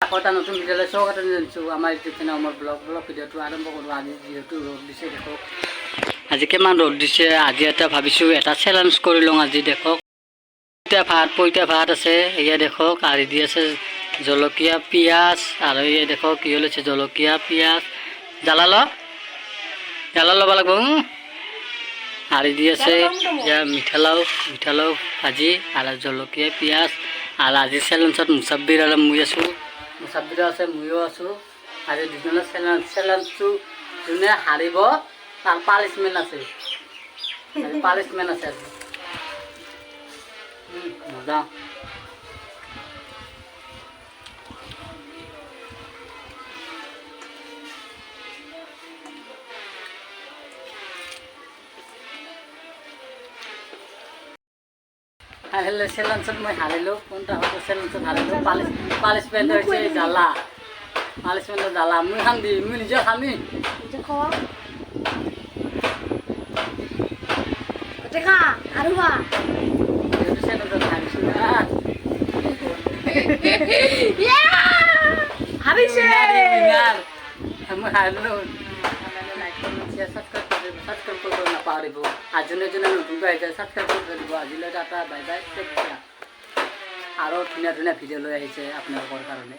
আকৌ এটা নতুন ভিডিঅ'লৈ স্বাগতম জনাইছোঁ। আমাৰ ইউটিউব চেনেল মোৰ ব্লগ ভিডিঅ'টো আৰম্ভ কৰোঁ। আজি যিহেতু ৰ'দ দিছে দেখক, আজি কিমান ৰ'দ দিছে। আজি এটা ভাবিছোঁ এটা চেলেঞ্জ কৰি লওঁ। আজি দেখক পইতা ভাত আছে, এয়া দেখক আৰি দি আছে জলকীয়া পিঁয়াজ, আৰু এয়া দেখক কি ওলাইছে জলকীয়া পিঁয়াজ জ্বালা ল'ব লাগিব। আৰি দি আছে এয়া মিঠালাও ভাজি আৰু জলকীয়া পিঁয়াজ। আৰু আজি চেলেঞ্জত মুছাব্বিৰ আৰু মই আছোঁ, মুছাব্বিৰো আছে ময়ো আছোঁ। আজি দুজনৰ চেলেঞ্জটো যোনে হাৰিব তাৰ পানিছমেণ্ট আছে, পানিছমেণ্ট আছে আজি। মজা হাৰিলে চেলেঞ্জত মই হাৰিলোঁ। কোনটা হয়তো চেলেঞ্জত হাৰিলোঁ। পানিছমেণ্ট হৈছে জ্বালা, পানিছমেণ্টৰ জ্বালা মই খাম দি, মই নিজে খামি চেলেঞ্জত হাৰিছোঁ মই হাৰিলোঁ। সাবস্ক্ৰাইব কৰতে নাপাহৰিব। আৰ যোনে নতুনকৈ আহিছে সাবস্ক্ৰাইব কৰি দিব। আজিলৈ টাটা বাই বাই, টেক কেয়াৰ। আৰু ধুনীয়া ভিডিঅ' লৈ আহিছে আপোনালোকৰ কাৰণে।